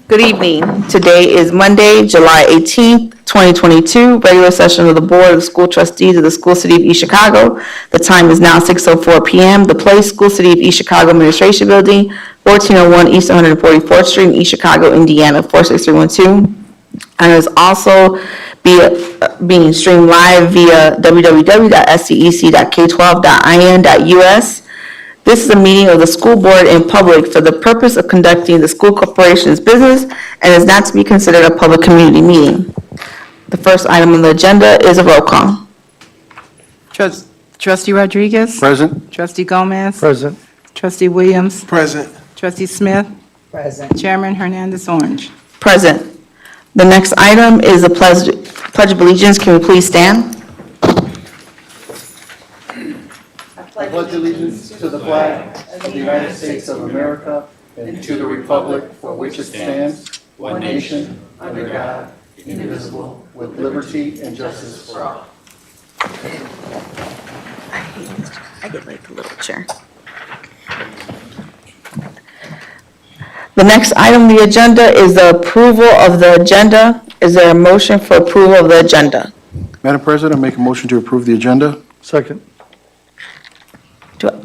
Good evening. Today is Monday, July 18th, 2022, regular session of the Board of School Trustees of the School City of East Chicago. The time is now 6:04 p.m. The place, School City of East Chicago Administration Building, 1401 East 144th Street, East Chicago, Indiana, 46312. And is also being streamed live via www.scec.k12.in.us. This is a meeting of the school board in public for the purpose of conducting the school corporation's business and is not to be considered a public community meeting. The first item on the agenda is a roll call. Trustee Rodriguez? Present. Trustee Gomez? Present. Trustee Williams? Present. Trustee Smith? Present. Chairman Hernandez Orange. Present. The next item is the Pledge of Allegiance. Can we please stand? I pledge allegiance to the flag of the United States of America and to the republic for which it stands, one nation, under God, indivisible, with liberty and justice for all. I get like a little chair. The next item on the agenda is the approval of the agenda. Is there a motion for approval of the agenda? Madam President, I make a motion to approve the agenda. Second.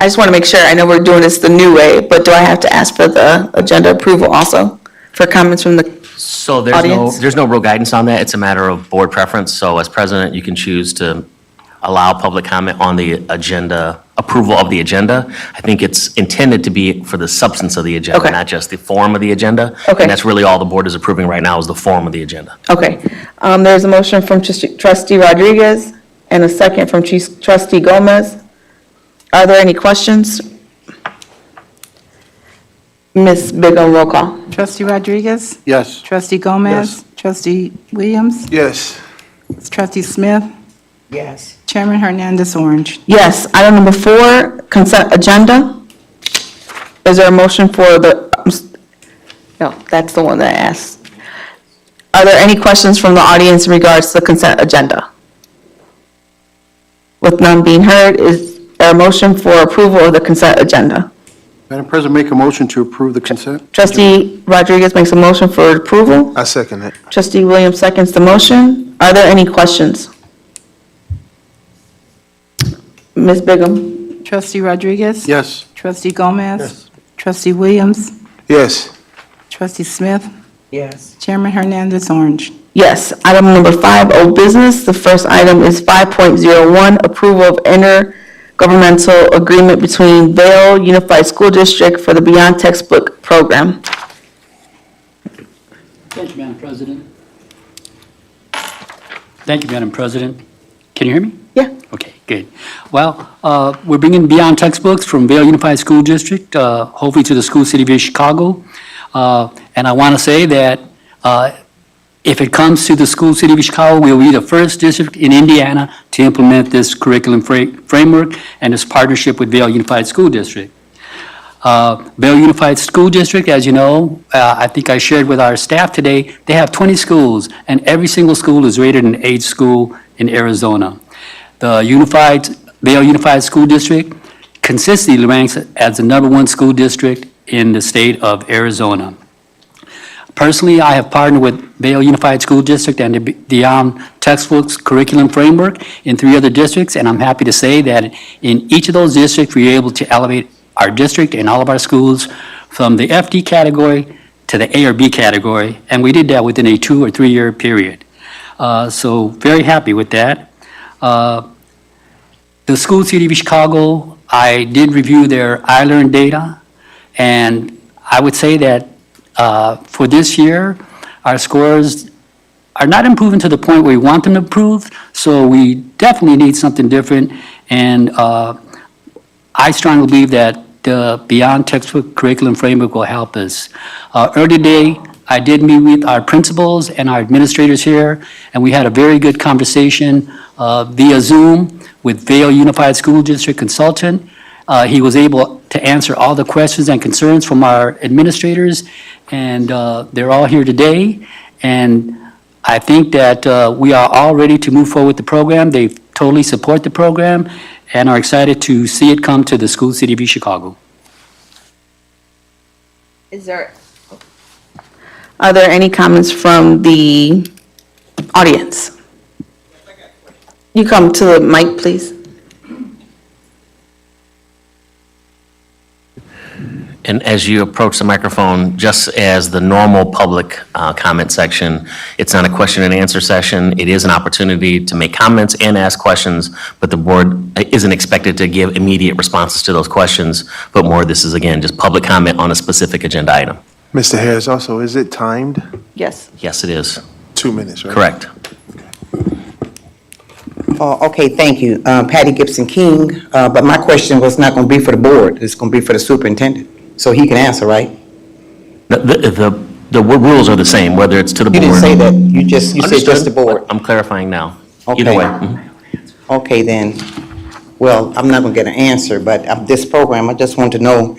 I just want to make sure, I know we're doing this the new way, but do I have to ask for the agenda approval also for comments from the So audience? there's no real guidance on that. It's a matter of board preference. So as president, you can choose to allow public comment on the agenda, approval of the agenda. I think it's intended to be for the substance of the agenda, Okay. not just the form of the agenda. Okay. And that's really all the board is approving right now is the form of the agenda. Okay. There's a motion from Trustee Rodriguez and a second from Trustee Gomez. Are there any questions? Ms. Bigum, roll call. Trustee Rodriguez? Yes. Trustee Gomez? Yes. Trustee Williams? Yes. Trustee Smith? Yes. Chairman Hernandez Orange. Yes. Item number 4, consent agenda. Is there a motion for the, no, that's the one that I asked. Are there any questions from the audience in regards to the consent agenda? With none being heard, is there a motion for approval of the consent agenda? Madam President, make a motion to approve the consent. Trustee Rodriguez makes a motion for approval. I second it. Trustee Williams seconds the motion. Are there any questions? Ms. Bigum? Trustee Rodriguez? Yes. Trustee Gomez? Yes. Trustee Williams? Yes. Trustee Smith? Yes. Chairman Hernandez Orange. Yes. Item number 5, old business. The first item is 5.01, approval of intergovernmental agreement between Vail Unified School District for the Beyond Textbook Program. Thank you, Madam President. Thank you, Madam President. Can you hear me? Yeah. Okay, good. Well, we're bringing Beyond Textbooks from Vail Unified School District, hopefully to the School City of Chicago. And I want to say that if it comes to the School City of Chicago, we'll be the first district in Indiana to implement this curriculum framework and this partnership with Vail Unified School District. Vail Unified School District, as you know, I think I shared with our staff today, they have 20 schools, and every single school is rated an A school in Arizona. The Vail Unified School District consistently ranks as the #1 school district in the state of Arizona. Personally, I have partnered with Vail Unified School District and the Beyond Textbooks curriculum framework in 3 other districts, and I'm happy to say that in each of those districts, we were able to elevate our district and all of our schools from the FD category to the A or B category, and we did that within a 2 or 3 year period. So very happy with that. The School City of Chicago, I did review their iLearn data, and I would say that for this year, our scores are not improving to the point where we want them to improve, so we definitely need something different. And I strongly believe that the Beyond Textbook Curriculum Framework will help us. Earlier today, I did meet with our principals and our administrators here, and we had a very good conversation via Zoom with Vail Unified School District consultant. He was able to answer all the questions and concerns from our administrators, and they're all here today. And I think that we are all ready to move forward with the program. They totally support the program and are excited to see it come to the School City of Chicago. Is there, Are there any comments from the audience? You come to the mic, please. And as you approach the microphone, just as the normal public comment section, it's not a question and answer session. It is an opportunity to make comments and ask questions, but the board isn't expected to give immediate responses to those questions. But more, this is, again, just public comment on a specific agenda item. Mr. Harris, also, is it timed? Yes. Yes, it is. 2 minutes, right? Correct. Okay, thank you. Patty Gibson King, but my question was not going to be for the board. It's going to be for the superintendent. So he can answer, right? The rules are the same, whether it's to the board. You didn't say that. You said just the Understood. board. I'm clarifying now. Either Okay. way. Mhm. Okay, then. Well, I'm not going to get an answer, but this program, I just want to know,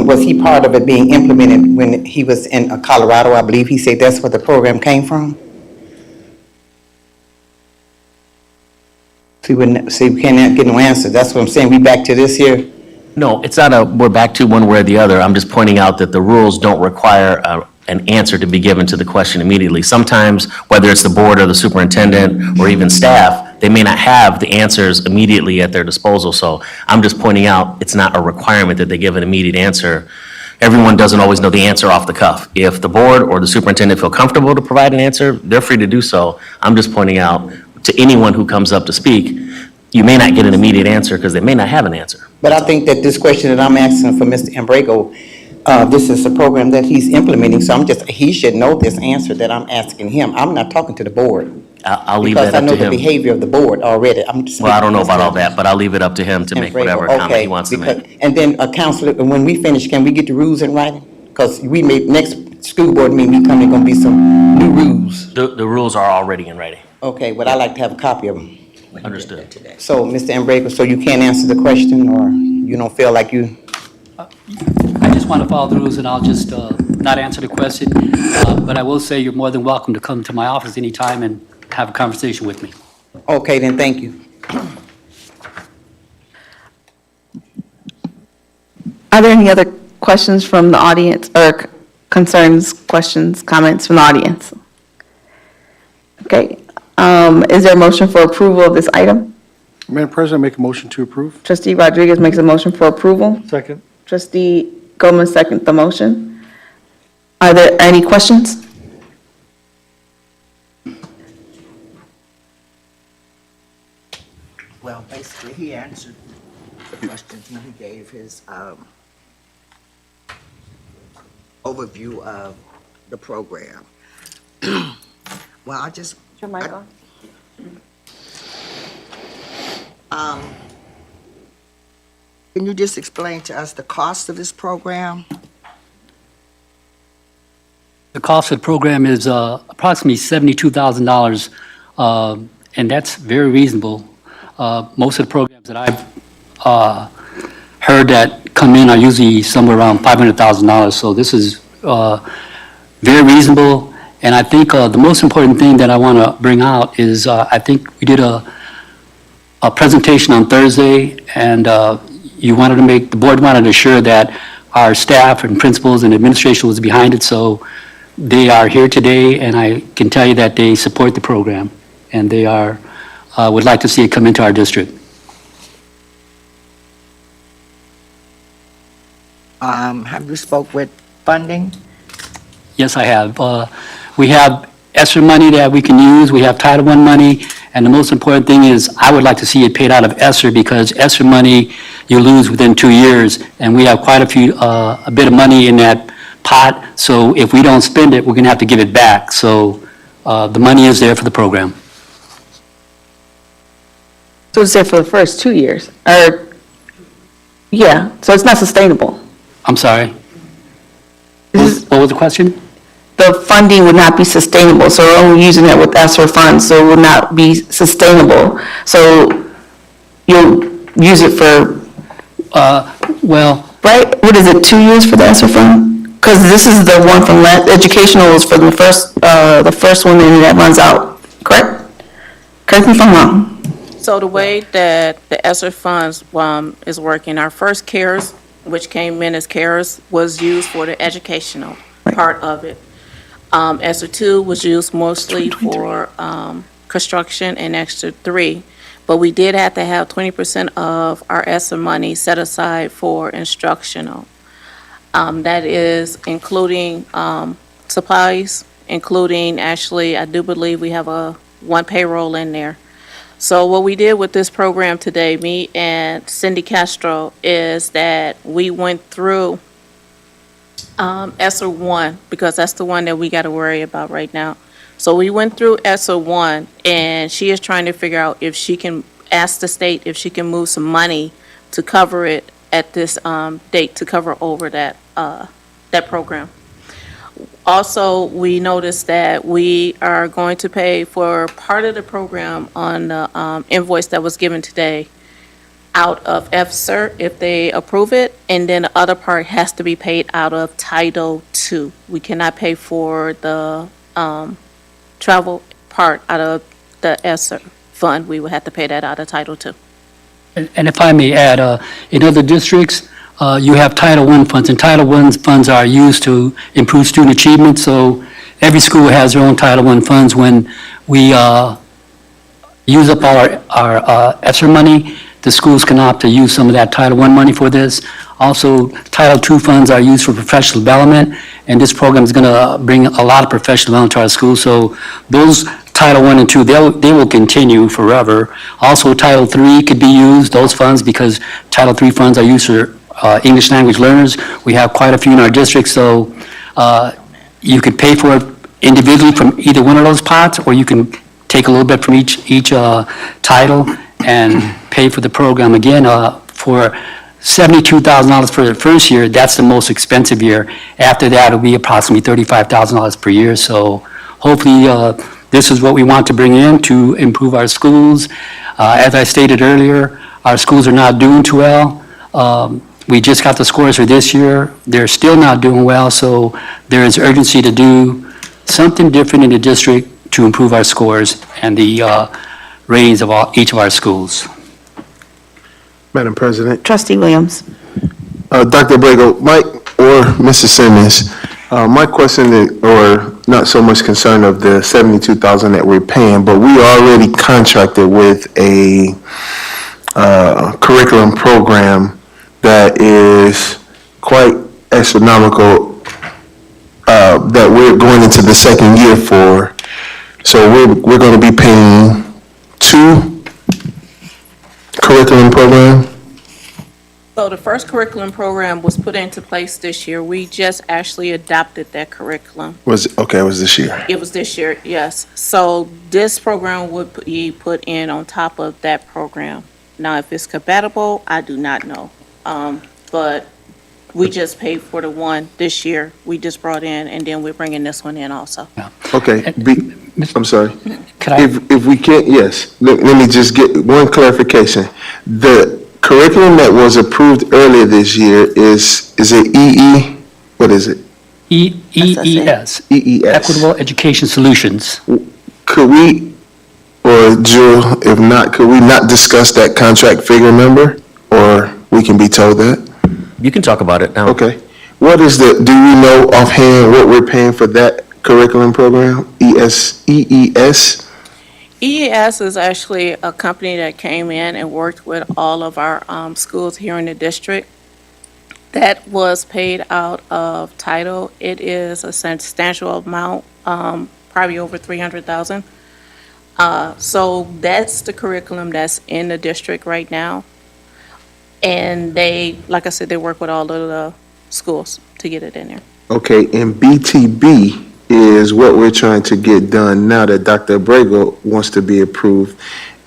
was he part of it being implemented when he was in Colorado? I believe he said that's where the program came from? See, we can't get no answer. That's what I'm saying. We back to this here? No, it's not we're back to one way or the other. I'm just pointing out that the rules don't require an answer to be given to the question immediately. Sometimes, whether it's the board or the superintendent or even staff, they may not have the answers immediately at their disposal. So I'm just pointing out, it's not a requirement that they give an immediate answer. Everyone doesn't always know the answer off the cuff. If the board or the superintendent feel comfortable to provide an answer, they're free to do so. I'm just pointing out to anyone who comes up to speak, you may not get an immediate answer because they may not have an answer. But I think that this question that I'm asking for Mr. Ambrego, this is a program that he's implementing, so he should know this answer that I'm asking him. I'm not talking to the board. I'll leave that up to Because I know the him. behavior of the board already. I'm just Well, I don't know about all that, but I'll leave it up to him to make whatever comment he wants to make. And then, Counselor, when we finish, can we get the rules in writing? Because we may, next school board meeting, going to be some new rules. The rules are already in writing. Okay, but I'd like to have a copy of them. Understood. So, Mr. Ambrego, so you can't answer the question, or you don't feel like you? I just want to follow the rules, and I'll just not answer the question. But I will say you're more than welcome to come to my office anytime and have a conversation with me. Okay, then, thank you. Are there any other questions from the audience, or concerns, questions, comments from the audience? Okay, is there a motion for approval of this item? Madam President, make a motion to approve. Trustee Rodriguez makes a motion for approval. Second. Trustee Gomez seconds the motion. Are there any questions? Well, basically, he answered the questions when he gave his overview of the program. Well, I just. Your mic on? Can you just explain to us the cost of this program? The cost of the program is approximately $72,000, and that's very reasonable. Most of the programs that I've heard that come in are usually somewhere around $500,000, so this is very reasonable. And I think the most important thing that I want to bring out is I think we did a presentation on Thursday, and the board wanted to assure that our staff and principals and administration was behind it, so they are here today, and I can tell you that they support the program, and they would like to see it come into our district. Have you spoke with funding? Yes, I have. We have ESSER money that we can use, we have Title I money, and the most important thing is, I would like to see it paid out of ESSER, because ESSER money you lose within 2 years, and we have quite a bit of money in that pot, so if we don't spend it, we're going to have to give it back. So the money is there for the program. So it's there for the first 2 years, or, yeah, so it's not sustainable. I'm sorry. This is- What was the question? The funding would not be sustainable, so we're only using it with ESSER funds, so it will not be sustainable. So you'll use it for, Well, right, what is it, 2 years for the ESSER fund? Because this is the one from educational was for the first one, and that runs out, correct? Correct me if I'm wrong. So the way that the ESSER funds is working, our first CARES, which came in as CARES, was used for the educational Right. part of it. ESSER 2 was used mostly for construction and ESSER 3. But we did have to have 20% of our ESSER money set aside for instructional. That is including supplies, including, actually, I do believe we have one payroll in there. So what we did with this program today, me and Cindy Castro, is that we went through ESSER 1, because that's the one that we got to worry about right now. So we went through ESSER 1, and she is trying to figure out if she can ask the state if she can move some money to cover it at this date, to cover over that program. Also, we noticed that we are going to pay for part of the program on the invoice that was given today out of ESSER if they approve it, and then the other part has to be paid out of Title II. We cannot pay for the travel part out of the ESSER fund. We would have to pay that out of Title II. And if I may add, in other districts, you have Title I funds, and Title I funds are used to improve student achievement, so every school has their own Title I funds. When we use up our ESSER money, the schools can opt to use some of that Title I money for this. Also, Title II funds are used for professional development, and this program is going to bring a lot of professional development to our schools. So those Title I and II, they will continue forever. Also, Title III could be used, those funds, because Title III funds are used for English language learners. We have quite a few in our district, so you could pay for it individually from either one of those pots, or you can take a little bit from each title and pay for the program. Again, for $72,000 for the first year, that's the most expensive year. After that, it'll be approximately $35,000 per year. So hopefully, this is what we want to bring in to improve our schools. As I stated earlier, our schools are not doing too well. We just got the scores for this year. They're still not doing well, so there is urgency to do something different in the district to improve our scores and the ratings of each of our schools. Madam President, Trustee Williams. Dr. Abrego, Mike or Mrs. Simmons, my question is, or not so much concern of the $72,000 that we're paying, but we already contracted with a curriculum program that is quite astronomical, that we're going into the second year for. So we're going to be paying 2 curriculum programs. So the first curriculum program was put into place this year. We just actually adopted that curriculum. It was this year. It was this year, yes. So this program would be put in on top of that program. Now, if it's compatible, I do not know. But we just paid for the one this year. We just brought in, and then we're bringing this one in also. Okay, I'm sorry. Could I? If we can't, yes, let me just get one clarification. The curriculum that was approved earlier this year is it EE? What is it? EES. EES. Equitable Education Solutions. Could we, or Jill, if not, could we not discuss that contract figure number? Or we can be told that? You can talk about it now. Okay. What is do you know offhand what we're paying for that curriculum program? EES? EES is actually a company that came in and worked with all of our schools here in the district. That was paid out of title. It is a substantial amount, probably over $300,000. So that's the curriculum that's in the district right now. And they, like I said, they work with all of the schools to get it in there. Okay, and BTB is what we're trying to get done now that Dr. Abrego wants to be approved.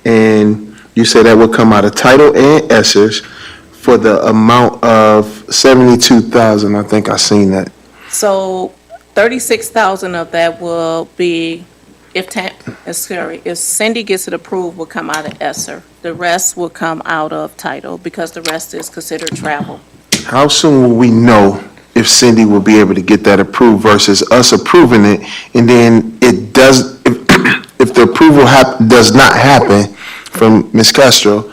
And you said that would come out of title and ESSER's for the amount of $72,000. I think I seen that. So $36,000 of that will be, if Cindy gets it approved, will come out of ESSER. The rest will come out of title because the rest is considered travel. How soon will we know if Cindy will be able to get that approved versus us approving it, and then it does, if the approval does not happen from Ms. Castro,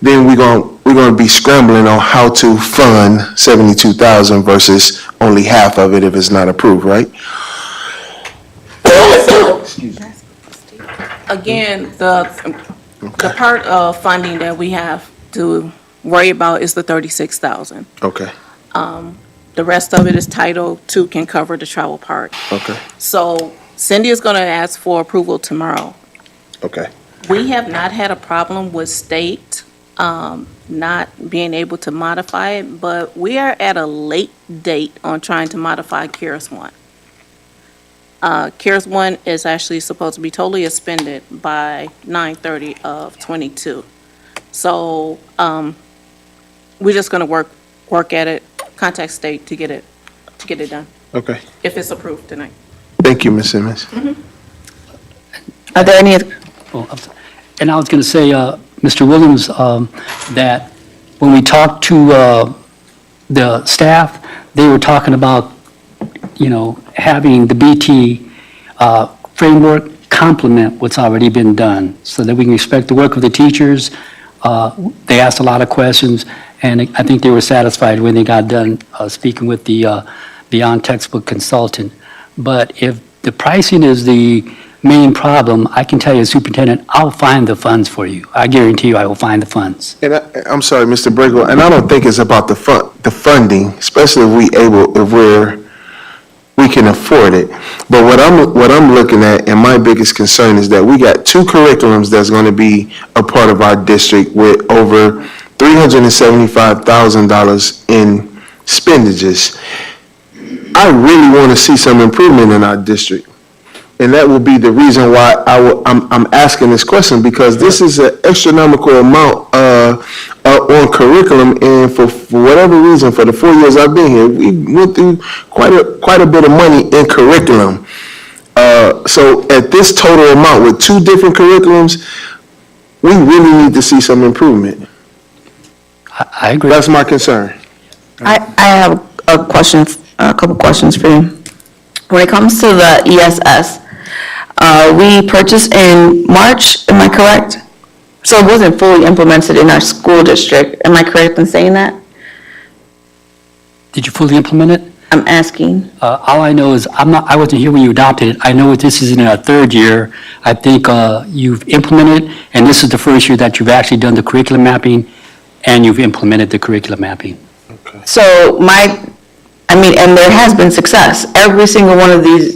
then we're going to be scrambling on how to fund $72,000 versus only half of it if it's not approved, right? Excuse me. Again, the part of funding that we have to worry about is the 36,000. Okay, The rest of it is Title II can cover the travel part. okay, So Cindy is gonna ask for approval tomorrow. okay. We have not had a problem with state not being able to modify it, but we are at a late date on trying to modify CARES 1. CARES 1 is actually supposed to be totally expended by 9/30 of '22. So we're just going to work at it, contact state to get it done, Okay. if it's approved tonight. Thank you, Ms. Simmons. Are there any, Oh, I'm sorry. And I was going to say, Mr. Williams, that when we talked to the staff, they were talking about, having the BT framework complement what's already been done, so that we can respect the work of the teachers. They asked a lot of questions, and I think they were satisfied when they got done speaking with the Beyond Textbook consultant. But if the pricing is the main problem, I can tell you, Superintendent, I'll find the funds for you. I guarantee you I will find the funds. And I'm sorry, Mr. Bregel, and I don't think it's about the funding, especially if we can afford it. But what I'm looking at, and my biggest concern is that we got 2 curriculums that's going to be a part of our district with over $375,000 in expenditures. I really want to see some improvement in our district. And that will be the reason why I'm asking this question, because this is an astronomical amount on curriculum, and for whatever reason, for the 4 years I've been here, we went through quite a bit of money in curriculum. So at this total amount with 2 different curriculums, we really need to see some improvement. I agree. That's my concern. I have a couple questions for you. When it comes to the ESS, we purchased in March, am I correct? So it wasn't fully implemented in our school district, am I correct in saying that? Did you fully implement it? I'm asking. All I know is, I wasn't here when you adopted it. I know this is in our 3rd year. I think you've implemented, and this is the first year that you've actually done the curriculum mapping, and you've implemented the curriculum mapping. So and there has been success. Every single one of these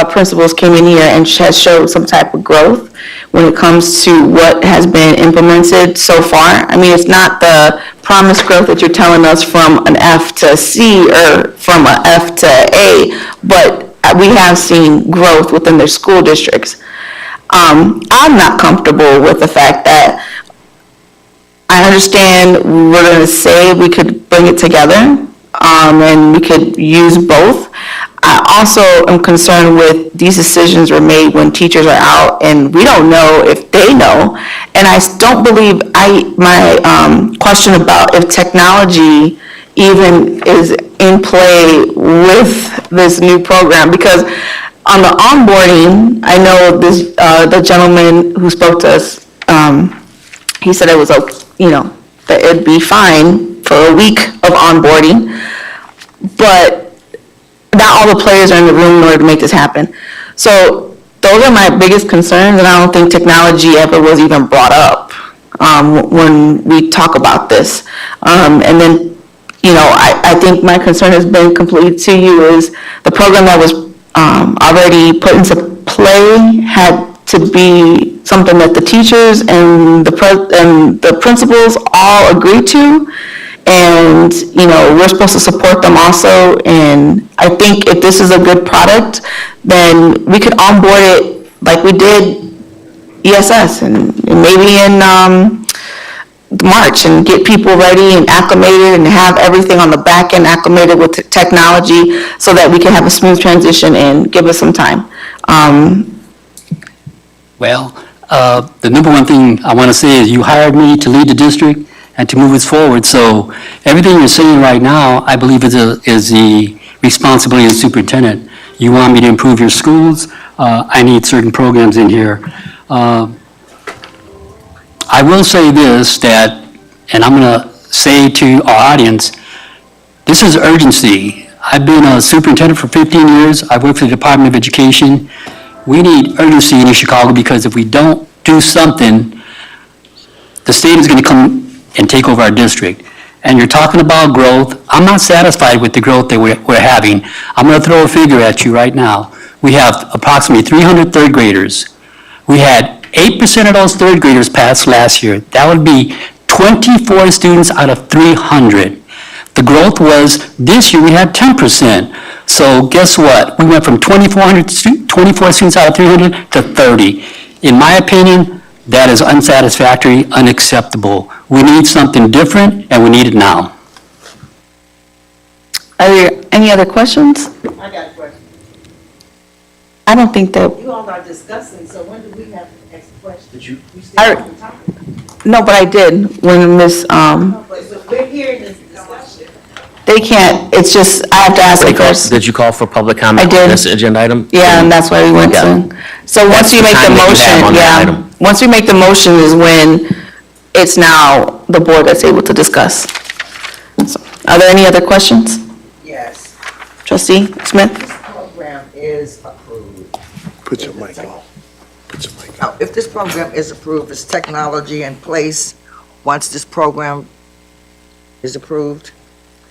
principals came in here and has showed some type of growth when it comes to what has been implemented so far. I mean, it's not the promised growth that you're telling us from an F to C or from an F to A, but we have seen growth within their school districts. I'm not comfortable with the fact that I understand we're going to say we could bring it together, and we could use both. I also am concerned with these decisions were made when teachers are out, and we don't know if they know. And I don't believe my question about if technology even is in play with this new program, because on the onboarding, I know this the gentleman who spoke to us, he said it was okay, that it'd be fine for a week of onboarding, but not all the players are in the room in order to make this happen. So those are my biggest concerns, and I don't think technology ever was even brought up when we talk about this. And then, I think my concern has been completely to you is the program that was already put into play had to be something that the teachers and the principals all agreed to. And, we're supposed to support them also. And I think if this is a good product, then we could onboard it like we did ESS and maybe in March and get people ready and acclimated and have everything on the back end acclimated with technology so that we can have a smooth transition and give us some time. Well, the number one thing I want to say is you hired me to lead the district and to move us forward. So everything you're saying right now, I believe is the responsibility of the superintendent. You want me to improve your schools? I need certain programs in here. I will say this, and I'm going to say to our audience, this is urgency. I've been a superintendent for 15 years. I've worked for the Department of Education, we need urgency in East Chicago, because if we don't do something, the state is going to come and take over our district. And you're talking about growth. I'm not satisfied with the growth that we're having. I'm going to throw a figure at you right now. We have approximately 300 third graders. We had 8% of those third graders pass last year. That would be 24 students out of 300. The growth was, this year we had 10%. So guess what? We went from 24 students out of 300 to 30. In my opinion, that is unsatisfactory, unacceptable. We need something different, and we need it now. Are there any other questions? I got a question. I don't think that, You all are discussing, so when do we have to ask the question? Did you? We I- still on topic. no, but I did when Miss, But we're hearing this discussion. they can't, it's just, I have to ask them first. Did you call for public comment I did. on this agenda item? Yeah, and that's why we went Yeah. to. So once That's you the make the time that you have motion, on that yeah. item. Once we make the motion is when it's now the board that's able to discuss. So, are there any other questions? Yes, Trustee Smith? this program is approved. Put your mic on. Put your mic on. Now, if this program is approved, is technology in place once this program is approved?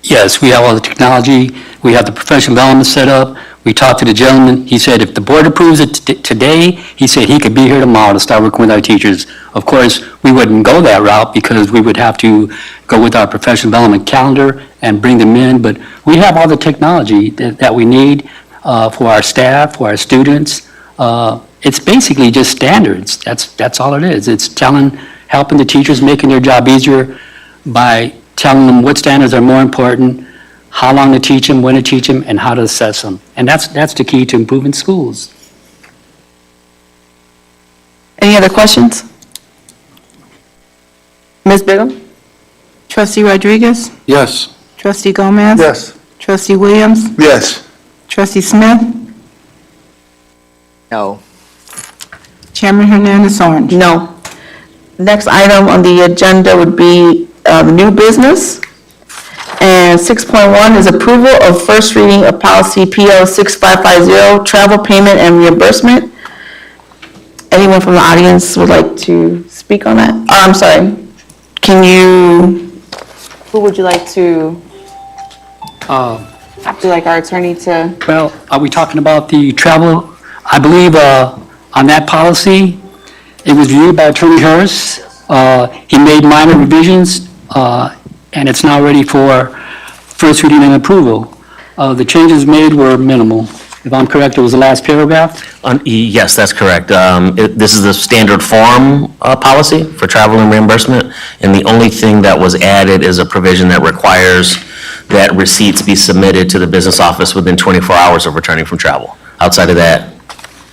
Yes, we have all the technology, we have the professional development set up. We talked to the gentleman, he said if the board approves it today, he said he could be here tomorrow to start working with our teachers. Of course, we wouldn't go that route because we would have to go with our professional development calendar and bring them in, but we have all the technology that we need for our staff, for our students. It's basically just standards, that's all it is. It's helping the teachers, making their job easier by telling them what standards are more important, how long to teach them, when to teach them, and how to assess them. And that's the key to improving schools. Any other questions? Ms. Bigum? Trustee Rodriguez? Yes. Trustee Gomez? Yes. Trustee Williams? Yes. Trustee Smith? No. Chairman Hernandez Orange. No. Next item on the agenda would be new business. And 6.1 is approval of first reading of policy PO 6550, travel payment and reimbursement. Anyone from the audience would like to speak on that? I'm sorry. Who would you like to, would you like our attorney to? Well, are we talking about the travel? I believe on that policy, it was reviewed by Attorney Harris. He made minor revisions, and it's now ready for first reading and approval. The changes made were minimal. If I'm correct, it was the last paragraph? Yes, that's correct. This is the standard form policy for travel and reimbursement, and the only thing that was added is a provision that requires that receipts be submitted to the business office within 24 hours of returning from travel. Outside of that,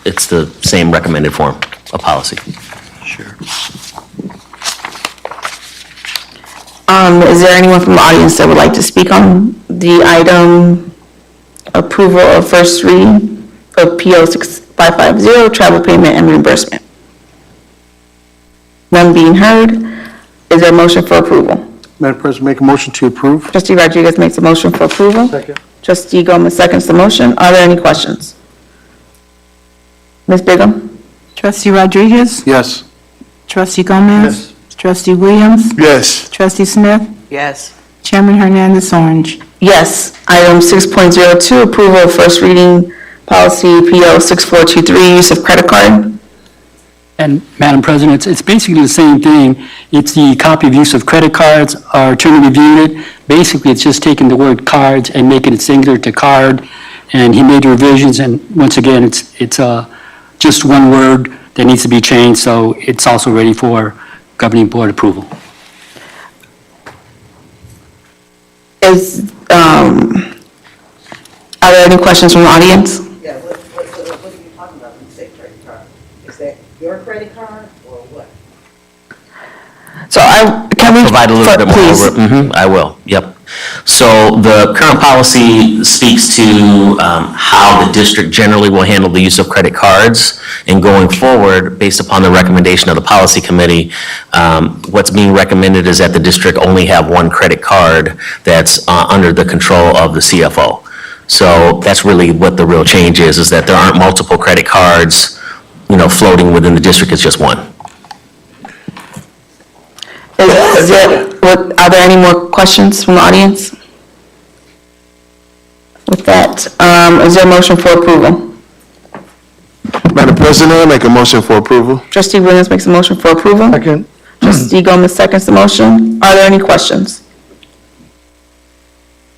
it's the same recommended form of policy. Is there anyone from the audience that would like to speak on the item approval of first reading of PO 6550, travel payment and reimbursement? None being heard. Is there a motion for approval? Madam President, make a motion to approve. Trustee Rodriguez makes a motion for approval. Second. Trustee Gomez seconds the motion. Are there any questions? Ms. Bigum? Trustee Rodriguez? Yes. Trustee Gomez? Trustee Williams? Yes. Trustee Smith? Yes. Chairman Hernandez Orange. Yes. Item 6.02, approval of first reading policy PO 6423, use of credit card. And Madam President, it's basically the same thing. It's the copy of use of credit cards. Our attorney reviewed it. Basically, it's just taking the word cards and making it singular to card. And he made the revisions, and once again, it's just one word that needs to be changed, so it's also ready for governing board approval. Are there any questions from the audience? Yeah, what are you talking about when you say credit card? Is that your credit card or what? So can we? Provide a little bit more. Please. I will, yep. So the current policy speaks to how the district generally will handle the use of credit cards. And going forward, based upon the recommendation of the policy committee, what's being recommended is that the district only have one credit card that's under the control of the CFO. So that's really what the real change is that there aren't multiple credit cards, floating within the district, it's just one. Are there any more questions from the audience? With that, is there a motion for approval? Madam President, I make a motion for approval. Trustee Williams makes a motion for approval. Second. Trustee Gomez seconds the motion. Are there any questions?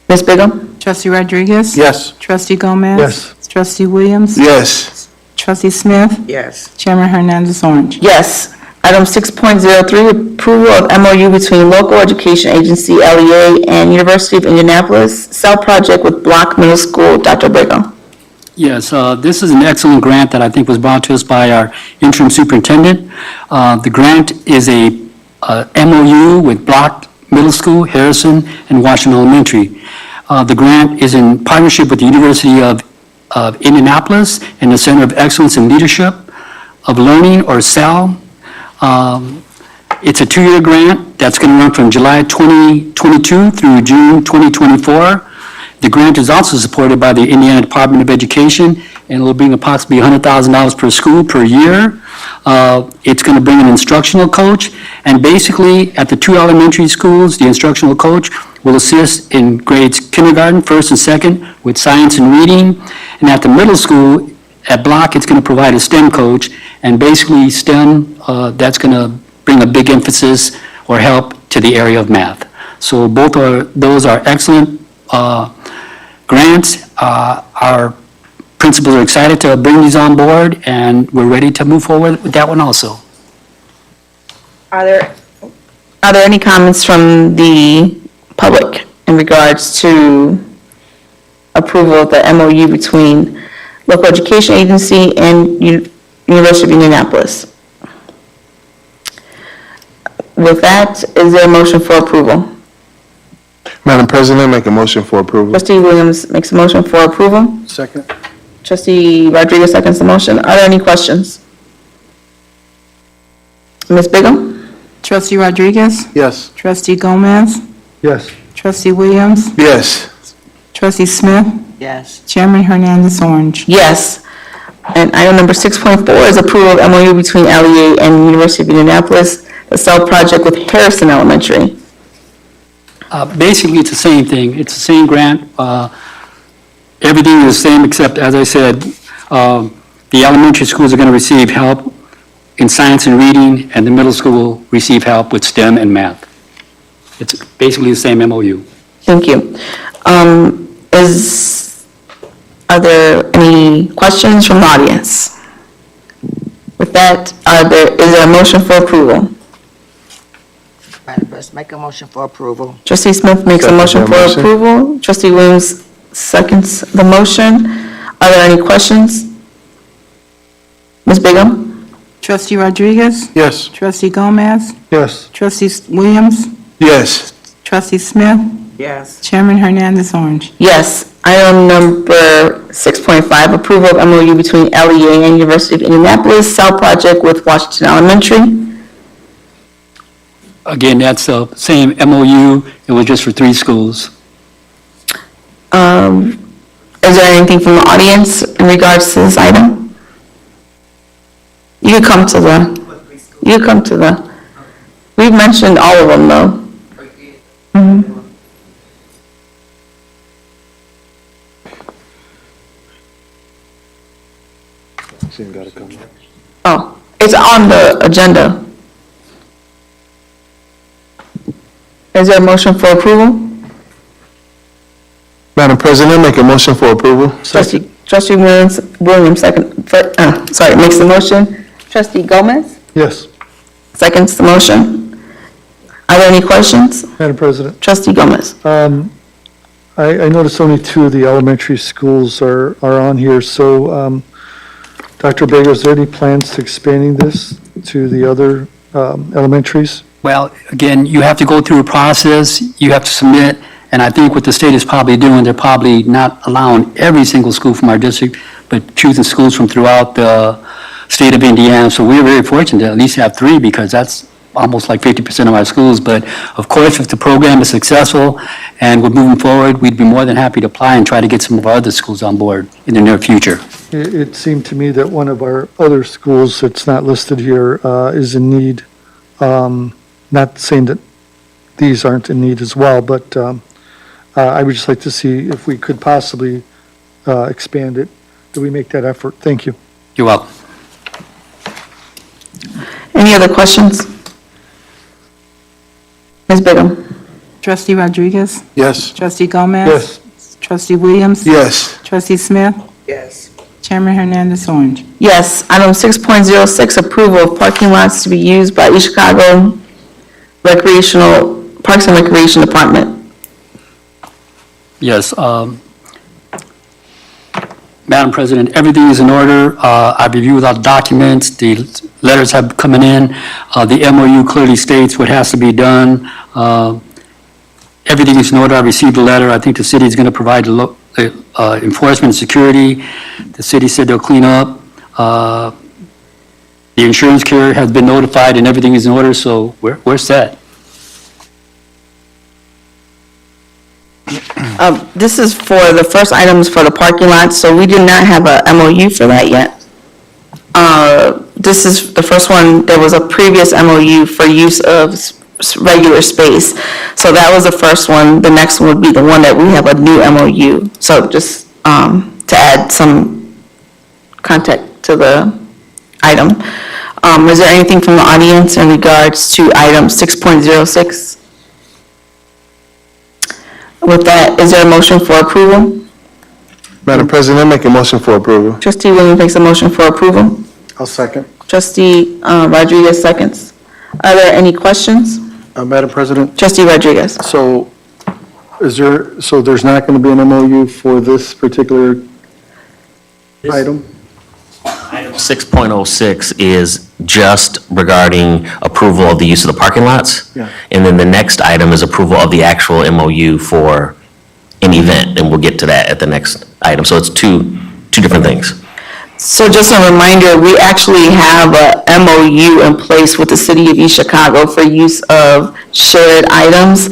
Ms. Bigum? Trustee Rodriguez? Yes. Trustee Gomez? Yes. Trustee Williams? Yes. Trustee Smith? Yes. Chairman Hernandez Orange. Yes. Item 6.03, approval of MOU between local education agency LEA and University of Indianapolis, cell project with Block Middle School. Dr. Bigum. Yes, this is an excellent grant that I think was brought to us by our interim superintendent. The grant is a MOU with Block Middle School, Harrison, and Washington Elementary. The grant is in partnership with the University of Indianapolis and the Center of Excellence in Leadership of Learning, or CEL. It's a 2-year grant that's going to run from July 2022 through June 2024. The grant is also supported by the Indiana Department of Education, and it will bring approximately $100,000 per school per year. It's going to bring an instructional coach, and basically, at the 2 elementary schools, the instructional coach will assist in grades kindergarten, 1st and 2nd, with science and reading. And at the middle school, at Block, it's going to provide a STEM coach, and basically STEM, that's going to bring a big emphasis or help to the area of math. So those are excellent grants. Our principals are excited to bring these on board, and we're ready to move forward with that one also. Are there any comments from the public in regards to approval of the MOU between local education agency and University of Indianapolis? With that, is there a motion for approval? Madam President, I make a motion for approval. Trustee Williams makes a motion for approval. Second. Trustee Rodriguez seconds the motion. Are there any questions? Ms. Bigum? Trustee Rodriguez? Yes. Trustee Gomez? Yes. Trustee Williams? Yes. Trustee Smith? Yes. Chairman Hernandez Orange. Yes. And item number 6.4 is approval of MOU between LEA and University of Indianapolis, the cell project with Harrison Elementary. Basically, it's the same thing. It's the same grant. Everything is the same, except, as I said, the elementary schools are going to receive help in science and reading, and the middle school will receive help with STEM and math. It's basically the same MOU. Thank you. Are there any questions from the audience? With that, is there a motion for approval? Madam President, make a motion for approval. Trustee Smith makes a Second motion that for motion. approval. Trustee Williams seconds the motion. Are there any questions? Ms. Bigum? Trustee Rodriguez? Yes. Trustee Gomez? Yes. Trustee Williams? Yes. Trustee Smith? Yes. Chairman Hernandez Orange. Yes. Item number 6.5, approval of MOU between LEA and University of Indianapolis, cell project with Washington Elementary. Again, that's the same MOU. It was just for 3 schools. Is there anything from the audience in regards to this item? You come to the, we've mentioned all of them though. Mhm. Oh, it's on the agenda. Is there a motion for approval? Madam President, I make a motion for approval. Trustee Williams makes the motion. Trustee Gomez Yes. seconds the motion. Are there any questions? Madam President, Trustee Gomez. I noticed only 2 of the elementary schools are on here, so, Dr. Baker, is there any plans to expanding this to the other elementaries? Well, again, you have to go through a process, you have to submit, and I think what the state is probably doing, they're probably not allowing every single school from our district, but choosing schools from throughout the state of Indiana. So we're very fortunate to at least have 3, because that's almost like 50% of our schools. But of course, if the program is successful and we're moving forward, we'd be more than happy to apply and try to get some of our other schools on board in the near future. It seemed to me that one of our other schools that's not listed here is in need. Not saying that these aren't in need as well, but I would just like to see if we could possibly expand it. Do we make that effort? Thank you. You're welcome. Any other questions? Ms. Bigum? Trustee Rodriguez? Yes. Trustee Gomez? Yes. Trustee Williams? Yes. Trustee Smith? Yes. Chairman Hernandez on. Yes. Item 6.06, approval of parking lots to be used by East Chicago Parks and Recreation Department. Yes, Madam President, everything is in order. I've reviewed all the documents, the letters have coming in. The MOU clearly states what has to be done. Everything is in order. I received a letter. I think the city is going to provide enforcement and security. The city said they'll clean up. The insurance carrier has been notified and everything is in order, so we're set. This is for the first items for the parking lots, so we did not have a MOU for that yet. This is the first one. There was a previous MOU for use of regular space. So that was the first one. The next one would be the one that we have a new MOU. So just to add some context to the item. Is there anything from the audience in regards to item 6.06? With that, is there a motion for approval? Madam President, I make a motion for approval. Trustee Williams makes a motion for approval. I'll second. Trustee Rodriguez seconds. Are there any questions? Madam President, Trustee Rodriguez. so there's not going to be an MOU for this particular item? Item 6.06 is just regarding approval of the use of the parking lots. Yeah. And then the next item is approval of the actual MOU for an event, and we'll get to that at the next item. So it's two different things. So just a reminder, we actually have a MOU in place with the city of East Chicago for use of shared items.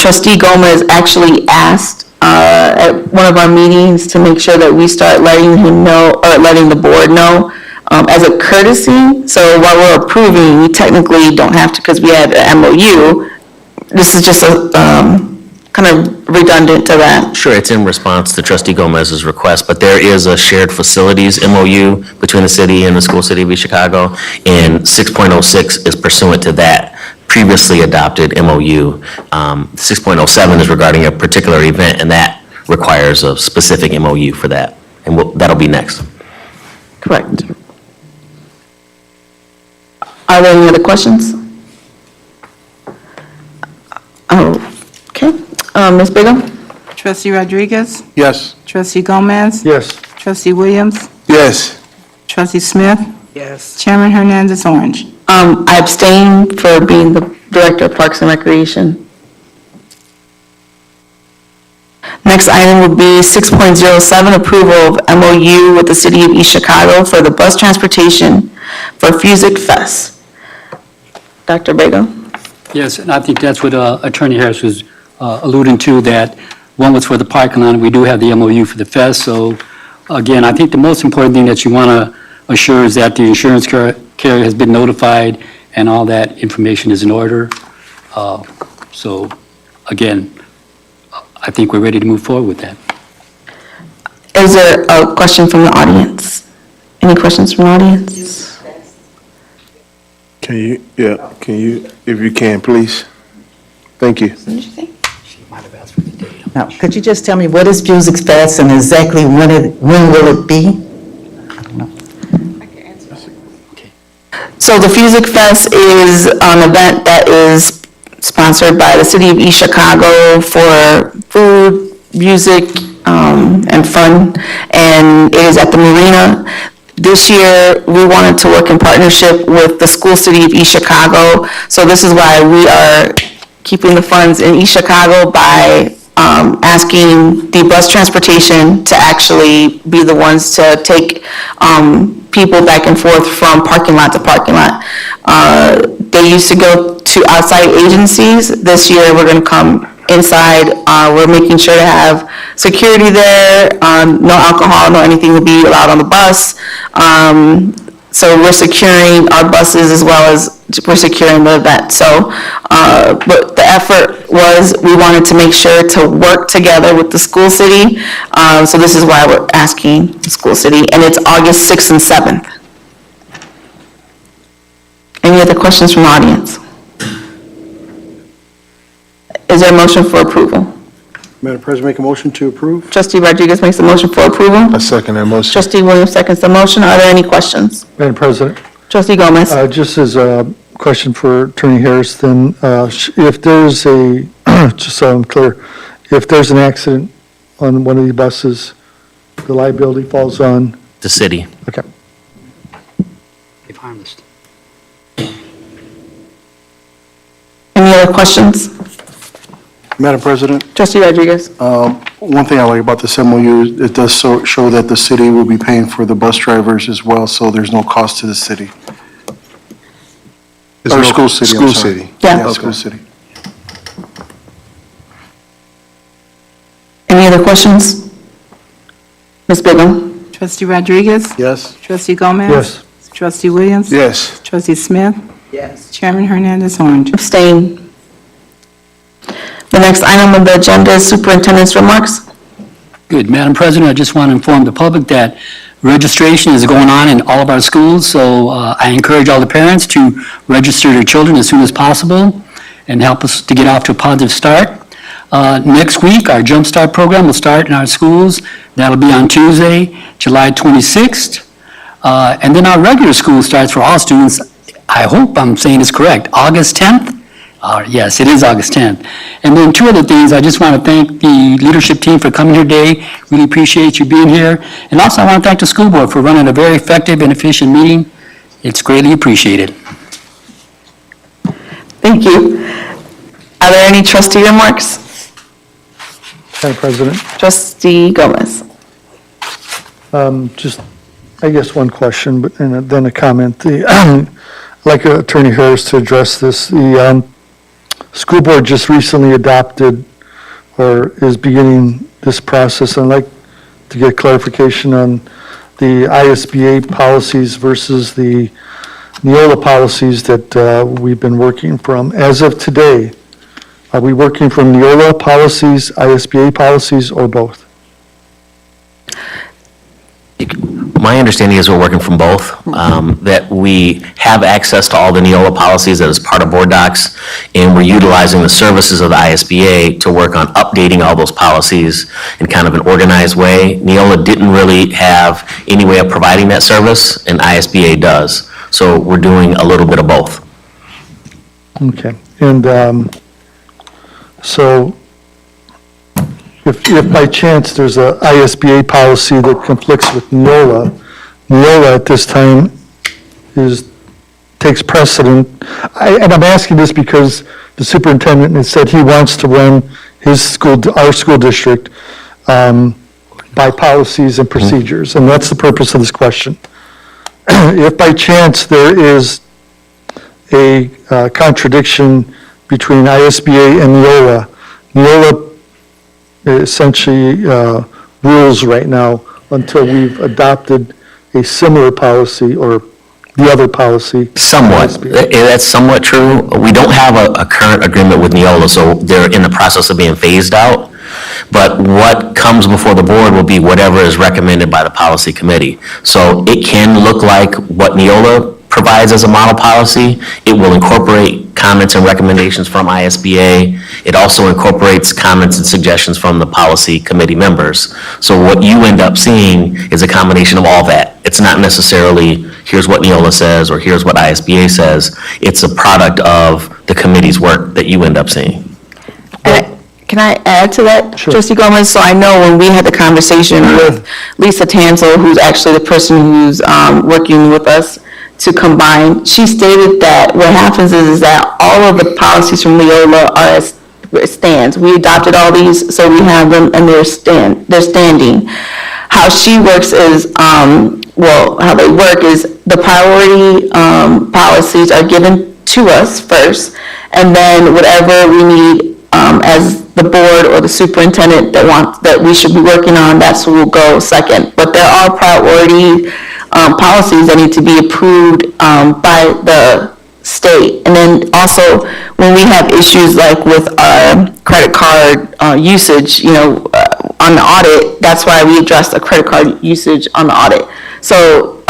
Trustee Gomez actually asked at one of our meetings to make sure that we start letting him know, or letting the board know, as a courtesy. So while we're approving, we technically don't have to, because we had an MOU. This is just a, kind of redundant to that. Sure, it's in response to Trustee Gomez's request, but there is a shared facilities MOU between the city and the school city of East Chicago, and 6.06 is pursuant to that previously adopted MOU. 6.07 is regarding a particular event, and that requires a specific MOU for that, and that'll be next. Correct. Are there any other questions? Okay. Ms. Bigum? Trustee Rodriguez? Yes. Trustee Gomez? Yes. Trustee Williams? Yes. Trustee Smith? Yes. Chairman Hernandez on. I abstain for being the Director of Parks and Recreation. Next item would be 6.07, approval of MOU with the City of East Chicago for the bus transportation for Fusic Fest. Dr. Bego? Yes, and I think that's what Attorney Harris was alluding to, that one was for the parking lot, and we do have the MOU for the fest. So again, I think the most important thing that you want to assure is that the insurance carrier has been notified and all that information is in order. So again, I think we're ready to move forward with that. Is there a question from the audience? Any questions from the audience? Can you, if you can, please? Thank you. Now, could you just tell me what is Fusic Fest and exactly when will it be? So the Fusic Fest is an event that is sponsored by the City of East Chicago for food, music, and fun, and it is at the Marina. This year, we wanted to work in partnership with the school city of East Chicago, so this is why we are keeping the funds in East Chicago by asking the bus transportation to actually be the ones to take people back and forth from parking lot to parking lot. They used to go to outside agencies. This year, we're going to come inside. We're making sure to have security there. No alcohol, no anything will be allowed on the bus. So we're securing our buses as well as we're securing the event. So, but the effort was, we wanted to make sure to work together with the school city. So this is why we're asking the school city, and it's August 6th and 7th. Any other questions from the audience? Is there a motion for approval? Madam President, make a motion to approve? Trustee Rodriguez makes a motion for approval. I second that motion. Trustee Williams seconds the motion. Are there any questions? Madam President, Trustee Gomez? just as a question for Attorney Harris, then, if there's a, just so I'm clear, if there's an accident on one of the buses, the liability falls on, The city. okay. If harmless. Any other questions? Madam President, Trustee Rodriguez? one thing I like about this MOU, it does show that the city will be paying for the bus drivers as well, so there's no cost to the city. There's Or no- school city, I'm School sorry. city. Yeah. School city. Any other questions? Ms. Bigum? Trustee Rodriguez? Yes? Trustee Gomez? Yes. Trustee Williams? Yes. Trustee Smith? Yes. Chairman Hernandez Orange. Abstain. The next item on the agenda is superintendent's remarks. Good. Madam President, I just want to inform the public that registration is going on in all of our schools, so I encourage all the parents to register their children as soon as possible and help us to get off to a positive start. Next week, our Jump Start program will start in our schools. That'll be on Tuesday, July 26th. And then our regular school starts for all students, I hope I'm saying this correct, August 10th? Yes, it is August 10th. And then two other things, I just want to thank the leadership team for coming here today. Really appreciate you being here. And also, I want to thank the school board for running a very effective and efficient meeting. It's greatly appreciated. Thank you. Are there any trustee remarks? Madam President, Trustee Gomez? just, I guess, one question, but, and then a comment. I'd like Attorney Harris to address this. The school board just recently adopted or is beginning this process. I'd like to get clarification on the ISBA policies versus the Neola policies that we've been working from. As of today, are we working from Neola policies, ISBA policies, or both? My understanding is we're working from both, that we have access to all the Neola policies that is part of board docs, and we're utilizing the services of the ISBA to work on updating all those policies in kind of an organized way. Neola didn't really have any way of providing that service, and ISBA does. So we're doing a little bit of both. Okay, and so if by chance there's a ISBA policy that conflicts with Neola, Neola at this time takes precedent. And I'm asking this because the superintendent has said he wants to run our school district by policies and procedures, and that's the purpose of this question. If by chance there is a contradiction between ISBA and Neola, Neola essentially rules right now until we've adopted a similar policy or the other policy. Somewhat. That's somewhat true. We don't have a current agreement with Neola, so they're in the process of being phased out. But what comes before the board will be whatever is recommended by the policy committee. So it can look like what Neola provides as a model policy. It will incorporate comments and recommendations from ISBA. It also incorporates comments and suggestions from the policy committee members. So what you end up seeing is a combination of all that. It's not necessarily, here's what Neola says, or here's what ISBA says. It's a product of the committee's work that you end up seeing. Can I add to that, Sure. Trustee Gomez? So I know when we had the conversation with Lisa Tansel, who's actually the person who's working with us to combine, she stated that what happens is that all of the policies from Neola are stands. We adopted all these, so we have them and they're standing. How she works is, how they work is the priority policies are given to us first, and then whatever we need as the board or the superintendent that we should be working on, that's what will go second. But there are priority policies that need to be approved by the state. And then also, when we have issues like with our credit card usage, on the audit, that's why we address the credit card usage on the audit. So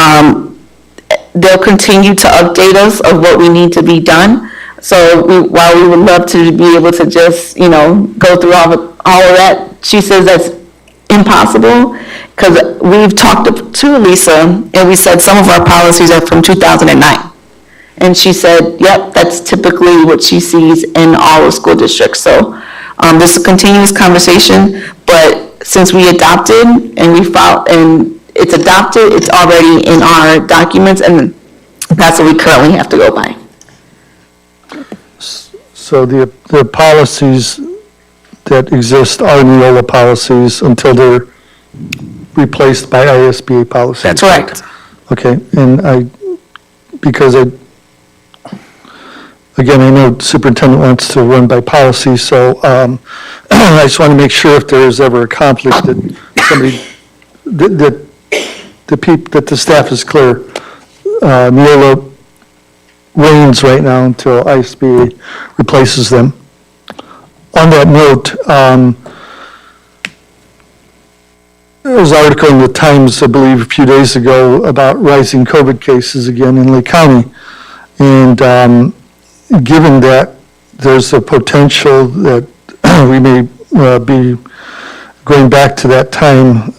they'll continue to update us of what we need to be done. So while we would love to be able to just, go through all of that, she says that's impossible, because we've talked to Lisa, and we said some of our policies are from 2009. And she said, yep, that's typically what she sees in all the school districts. So this is a continuous conversation, but since we adopted and we filed, and it's adopted, it's already in our documents, and that's what we currently have to go by. So the policies that exist are Neola policies until they're replaced by ISBA policies? That's Correct. Okay, and again, I know superintendent wants to run by policy, so I just want to make sure if there is ever a conflict that somebody, that the staff is clear. Neola reigns right now until ISBA replaces them. On that note, there was an article in the Times, I believe, a few days ago about rising COVID cases again in Lake County. And given that there's a potential that we may be going back to that time,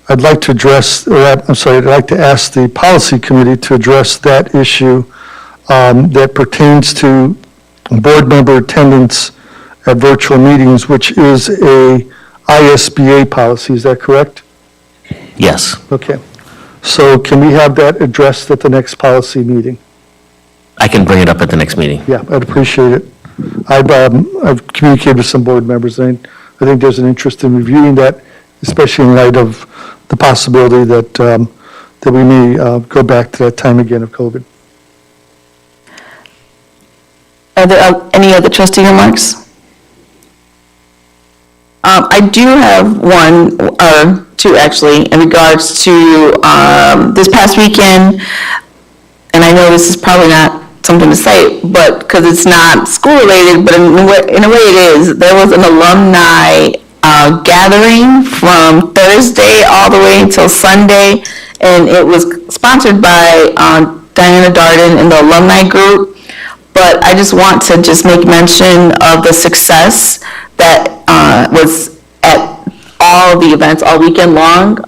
I'd like to I'd like to ask the policy committee to address that issue that pertains to board member attendance at virtual meetings, which is a ISBA policy, is that correct? Yes. Okay. So can we have that addressed at the next policy meeting? I can bring it up at the next meeting. Yeah, I'd appreciate it. I've communicated with some board members, and I think there's an interest in reviewing that, especially in light of the possibility that we may go back to that time again of COVID. Are there any other trustee remarks? I do have one, or two actually, in regards to this past weekend, and I know this is probably not something to say, but because it's not school related, but in a way it is. There was an alumni gathering from Thursday all the way until Sunday, and it was sponsored by Diana Darden and the alumni group. But I just want to just make mention of the success that was at all the events all weekend long.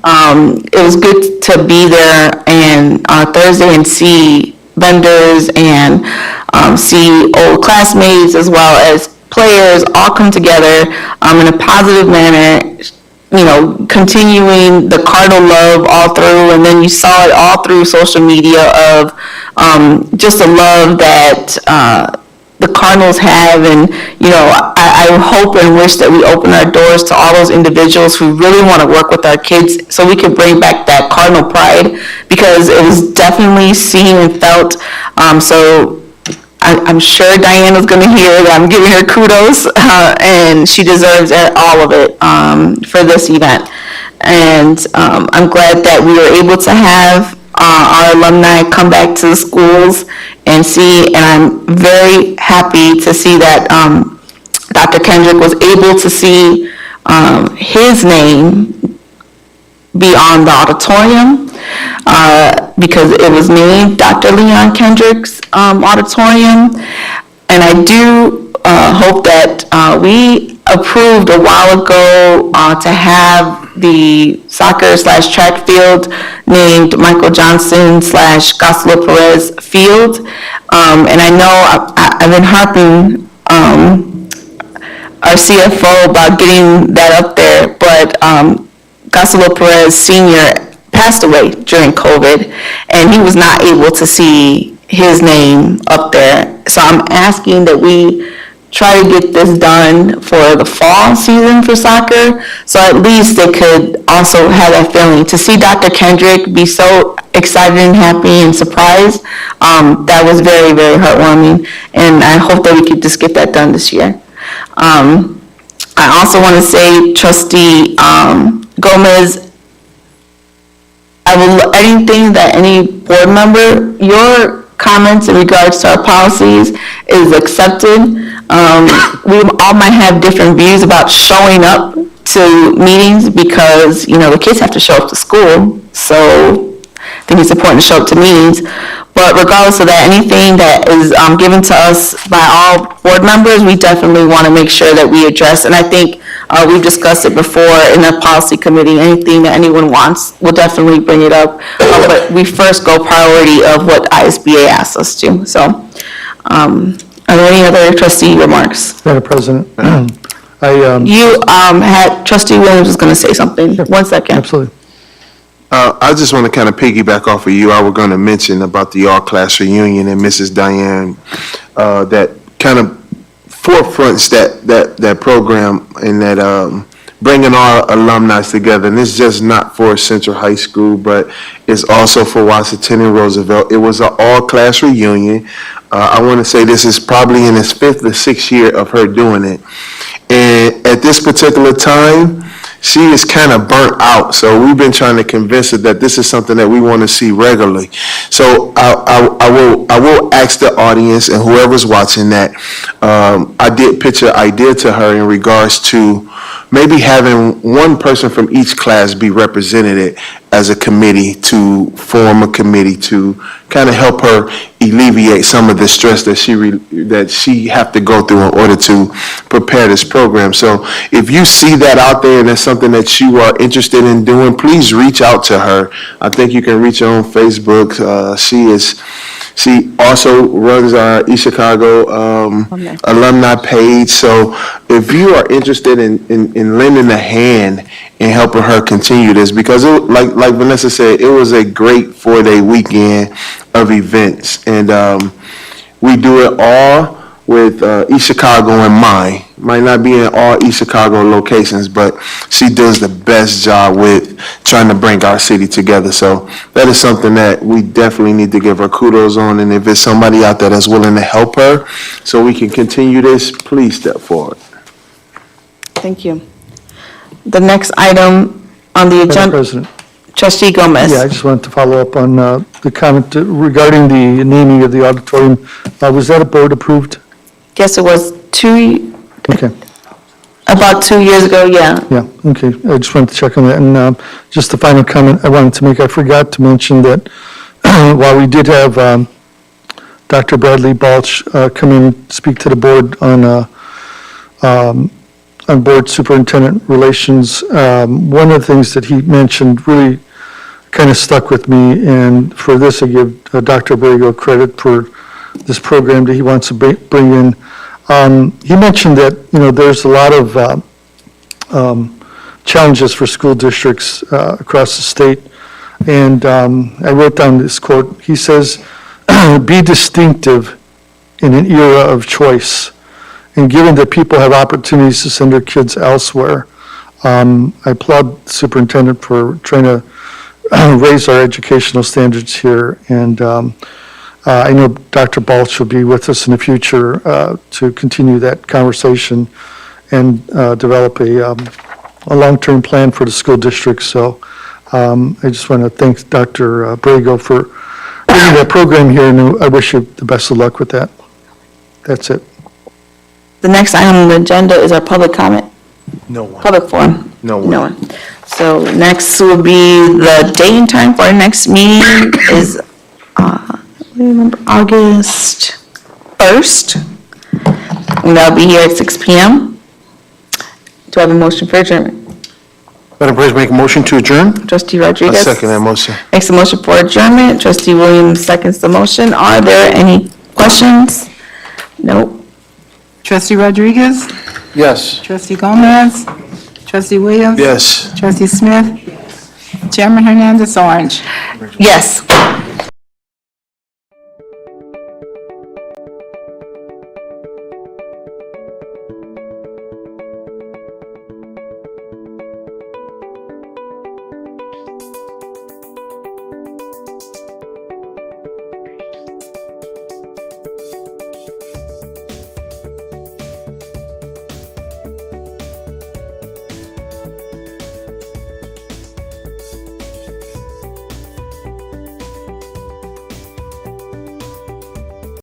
It was good to be there and Thursday and see vendors and see old classmates as well as players all come together in a positive manner, continuing the Cardinal love all through, and then you saw it all through social media of just the love that the Cardinals have, and I hope and wish that we open our doors to all those individuals who really want to work with our kids so we can bring back that Cardinal pride, because it was definitely seen and felt. So I'm sure Diana's going to hear that I'm giving her kudos, and she deserves all of it for this event. And I'm glad that we were able to have our alumni come back to the schools and see, and I'm very happy to see that Dr. Kendrick was able to see his name be on the auditorium because it was named Dr. Leon Kendrick's auditorium. And I do hope that we approved a while ago to have the soccer/track field named Michael Johnson /Goselo Perez Field. And I know I've been harping our CFO about getting that up there, but Goselo Perez Sr. passed away during COVID, and he was not able to see his name up there. So I'm asking that we try to get this done for the fall season for soccer, so at least they could also have that feeling. To see Dr. Kendrick be so excited and happy and surprised, that was very, very heartwarming, and I hope that we could just get that done this year. I also want to say, Trustee Gomez, anything that any board member, your comments in regards to our policies is accepted. We all might have different views about showing up to meetings because, the kids have to show up to school. So I think it's important to show up to meetings. But regardless of that, anything that is given to us by all board members, we definitely want to make sure that we address. And I think we've discussed it before in the policy committee. Anything that anyone wants, we'll definitely bring it up. But we first go priority of what ISBA asks us to. So are there any other trustee remarks? Madam President, Trustee Williams was going to say something. 1 second. absolutely. I just want to kind of piggyback off of you. I was going to mention about the all-class reunion and Mrs. Diane, that kind of forefronts that program and that bringing our alumni together. And it's just not for Central High School, but it's also for Washington and Roosevelt. It was an all-class reunion. I want to say this is probably in its 5th or 6th year of her doing it. And at this particular time, she is kind of burnt out, so we've been trying to convince her that this is something that we want to see regularly. So I will ask the audience and whoever's watching that, I did pitch an idea to her in regards to maybe having one person from each class be represented as a committee, to form a committee to kind of help her alleviate some of the stress that she have to go through in order to prepare this program. So if you see that out there and it's something that you are interested in doing, please reach out to her. I think you can reach her on Facebook. She also runs our East Chicago alumni page. So if you are interested in lending a hand in helping her continue this, because like Vanessa said, it was a great 4-day weekend of events. And we do it all with East Chicago in mind. Might not be in all East Chicago locations, but she does the best job with trying to bring our city together. So that is something that we definitely need to give her kudos on. And if it's somebody out there that's willing to help her so we can continue this, please step forward. Thank you. The next item on the Madam agenda, President. Trustee Gomez. Yeah, I just wanted to follow up on the comment regarding the naming of the auditorium. Was that a board approved? Guess it was Okay, about 2 years ago, yeah. yeah, okay. I just wanted to check on that. And just the final comment I wanted to make, I forgot to mention that while we did have Dr. Bradley Balch come in and speak to the board on board superintendent relations, one of the things that he mentioned really kind of stuck with me, and for this I give Dr. Borrego credit for this program that he wants to bring in. He mentioned that, there's a lot of challenges for school districts across the state, and I wrote down this quote. He says, "Be distinctive in an era of choice. And given that people have opportunities to send their kids elsewhere, I applaud the superintendent for trying to raise our educational standards here. And I know Dr. Balch will be with us in the future to continue that conversation and develop a long-term plan for the school district. So I just want to thank Dr. Borrego for bringing that program here, and I wish you the best of luck with that. That's it. The next item on the agenda is our public comment, No one. public forum. No one. No one. So next will be the date and time for our next meeting is, August 1st. And that'll be here at 6 PM. Do I have a motion for adjournment? Madam President, make a motion to adjourn? Trustee I Rodriguez? second that motion. Makes a motion for adjournment. Trustee Williams seconds the motion. Are there any questions? Nope. Trustee Rodriguez? Yes. Trustee Gomez? Trustee Williams? Yes. Trustee Smith? Chairman Hernandez Orange? Yes.